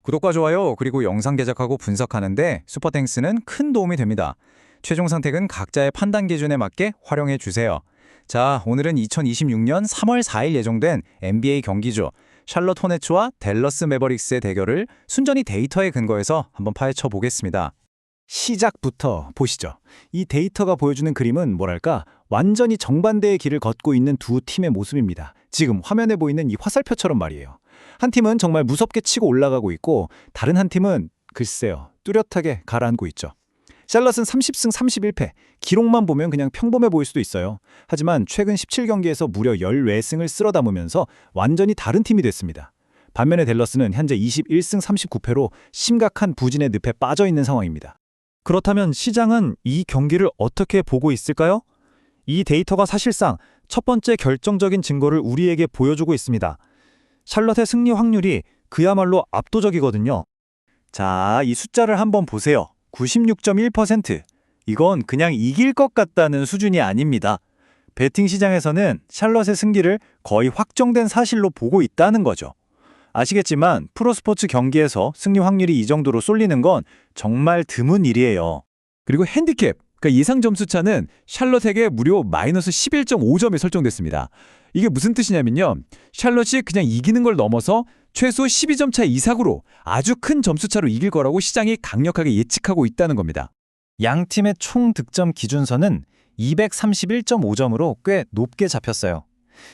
구독과 좋아요, 그리고 영상 제작하고 분석하는데 슈퍼땡스는 큰 도움이 됩니다. 최종 선택은 각자의 판단 기준에 맞게 활용해 주세요. 자, 오늘은 2026년 3월 4일 예정된 NBA 경기죠. 샬럿 호네츠와 댈러스 매버릭스의 대결을 순전히 데이터에 근거해서 한번 파헤쳐 보겠습니다. 시작부터 보시죠. 이 데이터가 보여주는 그림은 뭐랄까 완전히 정반대의 길을 걷고 있는 두 팀의 모습입니다. 지금 화면에 보이는 이 화살표처럼 말이에요. 한 팀은 정말 무섭게 치고 올라가고 있고 다른 한 팀은 글쎄요 뚜렷하게 가라앉고 있죠. 샬럿은 30승 31패, 기록만 보면 그냥 평범해 보일 수도 있어요. 하지만 최근 17경기에서 무려 14승을 쓸어 담으면서 완전히 다른 팀이 됐습니다. 반면에 댈러스는 현재 21승 39패로 심각한 부진의 늪에 빠져 있는 상황입니다. 그렇다면 시장은 이 경기를 어떻게 보고 있을까요? 이 데이터가 사실상 첫 번째 결정적인 증거를 우리에게 보여주고 있습니다. 샬럿의 승리 확률이 그야말로 압도적이거든요. 자, 이 숫자를 한번 보세요. 96.1%. 이건 그냥 이길 것 같다는 수준이 아닙니다. 베팅 시장에서는 샬럿의 승기를 거의 확정된 사실로 보고 있다는 거죠. 아시겠지만 프로스포츠 경기에서 승리 확률이 이 정도로 쏠리는 건 정말 드문 일이에요. 그리고 핸디캡, 그러니까 예상 점수차는 샬럿에게 무려 마이너스 11.5점이 설정됐습니다. 이게 무슨 뜻이냐면요. 샬럿이 그냥 이기는 걸 넘어서 최소 12점 차 이상으로 아주 큰 점수차로 이길 거라고 시장이 강력하게 예측하고 있다는 겁니다. 양 팀의 총 득점 기준선은 231.5점으로 꽤 높게 잡혔어요.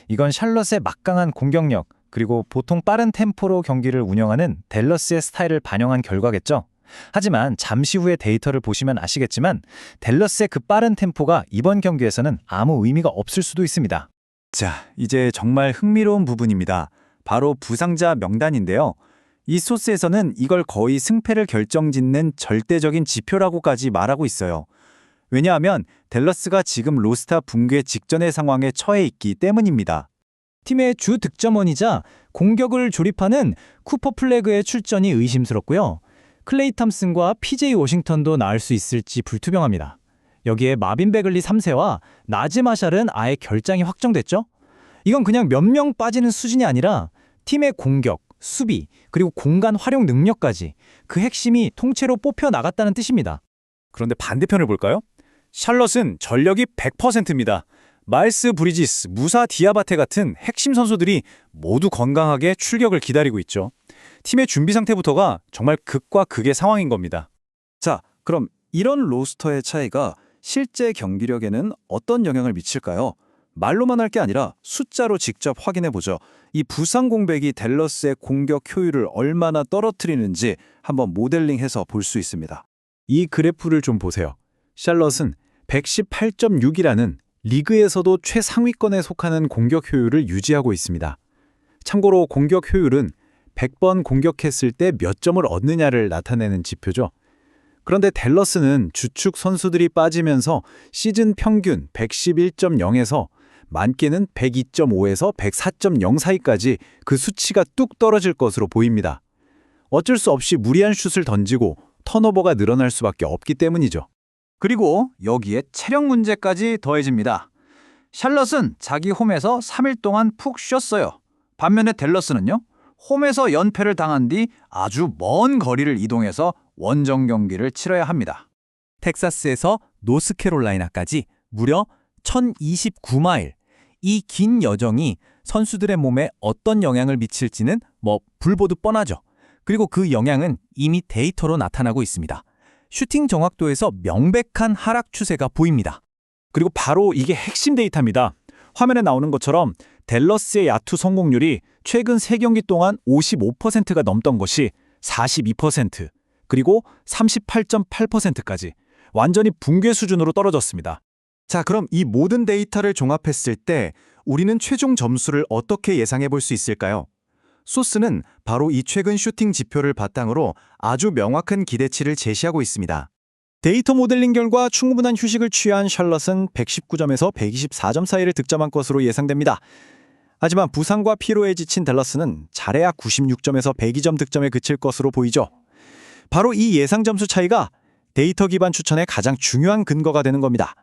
이건 샬럿의 막강한 공격력, 그리고 보통 빠른 템포로 경기를 운영하는 댈러스의 스타일을 반영한 결과겠죠. 하지만 잠시 후에 데이터를 보시면 아시겠지만 댈러스의 그 빠른 템포가 이번 경기에서는 아무 의미가 없을 수도 있습니다. 자, 이제 정말 흥미로운 부분입니다. 바로 부상자 명단인데요. 이 소스에서는 이걸 거의 승패를 결정짓는 절대적인 지표라고까지 말하고 있어요. 왜냐하면 댈러스가 지금 로스터 붕괴 직전의 상황에 처해 있기 때문입니다. 팀의 주 득점원이자 공격을 조립하는 쿠퍼 플래그의 출전이 의심스럽고요. 클레이 탐슨과 PJ 워싱턴도 나을 수 있을지 불투명합니다. 여기에 마빈 베글리 3세와 나즈 마샬은 아예 결장이 확정됐죠? 이건 그냥 몇 명 빠지는 수준이 아니라 팀의 공격, 수비, 그리고 공간 활용 능력까지 그 핵심이 통째로 뽑혀 나갔다는 뜻입니다. 그런데 반대편을 볼까요? 샬럿은 전력이 100%입니다. 마일스 브리지스, 무사 디아바테 같은 핵심 선수들이 모두 건강하게 출격을 기다리고 있죠. 팀의 준비 상태부터가 정말 극과 극의 상황인 겁니다. 자, 그럼 이런 로스터의 차이가 실제 경기력에는 어떤 영향을 미칠까요? 말로만 할 게 아니라 숫자로 직접 확인해보죠. 이 부상 공백이 댈러스의 공격 효율을 얼마나 떨어뜨리는지 한번 모델링해서 볼 수 있습니다. 이 그래프를 좀 보세요. 샬럿은 118.6이라는 리그에서도 최상위권에 속하는 공격 효율을 유지하고 있습니다. 참고로 공격 효율은 100번 공격했을 때 몇 점을 얻느냐를 나타내는 지표죠. 그런데 댈러스는 주축 선수들이 빠지면서 시즌 평균 111.0에서 많게는 102.5에서 104.0 사이까지 그 수치가 뚝 떨어질 것으로 보입니다. 어쩔 수 없이 무리한 슛을 던지고 턴오버가 늘어날 수밖에 없기 때문이죠. 그리고 여기에 체력 문제까지 더해집니다. 샬럿은 자기 홈에서 3일 동안 푹 쉬었어요. 반면에 댈러스는요, 홈에서 연패를 당한 뒤 아주 먼 거리를 이동해서 원정 경기를 치러야 합니다. 텍사스에서 노스캐롤라이나까지 무려 1029마일. 이 긴 여정이 선수들의 몸에 어떤 영향을 미칠지는 불보듯 뻔하죠. 그리고 그 영향은 이미 데이터로 나타나고 있습니다. 슈팅 정확도에서 명백한 하락 추세가 보입니다. 그리고 바로 이게 핵심 데이터입니다. 화면에 나오는 것처럼 댈러스의 야투 성공률이 최근 3경기 동안 55%가 넘던 것이 42%, 그리고 38.8%까지 완전히 붕괴 수준으로 떨어졌습니다. 자, 그럼 이 모든 데이터를 종합했을 때 우리는 최종 점수를 어떻게 예상해 볼 수 있을까요? 소스는 바로 이 최근 슈팅 지표를 바탕으로 아주 명확한 기대치를 제시하고 있습니다. 데이터 모델링 결과 충분한 휴식을 취한 샬럿은 119점에서 124점 사이를 득점한 것으로 예상됩니다. 하지만 부상과 피로에 지친 댈러스는 잘해야 96점에서 102점 득점에 그칠 것으로 보이죠. 바로 이 예상 점수 차이가 데이터 기반 추천의 가장 중요한 근거가 되는 겁니다.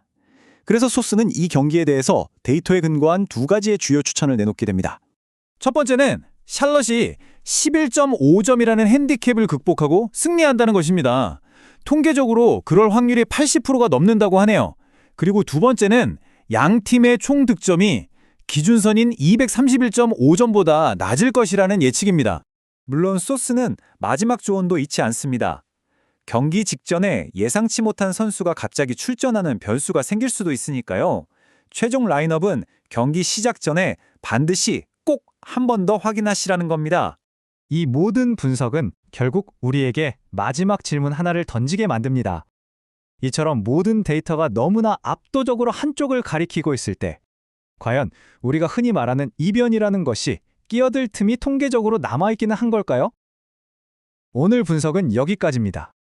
그래서 소스는 이 경기에 대해서 데이터에 근거한 두 가지의 주요 추천을 내놓게 됩니다. 첫 번째는 샬럿이 11.5점이라는 핸디캡을 극복하고 승리한다는 것입니다. 통계적으로 그럴 확률이 80%가 넘는다고 하네요. 그리고 두 번째는 양 팀의 총 득점이 기준선인 231.5점보다 낮을 것이라는 예측입니다. 물론 소스는 마지막 조언도 잊지 않습니다. 경기 직전에 예상치 못한 선수가 갑자기 출전하는 변수가 생길 수도 있으니까요. 최종 라인업은 경기 시작 전에 반드시 꼭 한 번 더 확인하시라는 겁니다. 이 모든 분석은 결국 우리에게 마지막 질문 하나를 던지게 만듭니다. 이처럼 모든 데이터가 너무나 압도적으로 한쪽을 가리키고 있을 때 과연 우리가 흔히 말하는 이변이라는 것이 끼어들 틈이 통계적으로 남아있기는 한 걸까요? 오늘 분석은 여기까지입니다.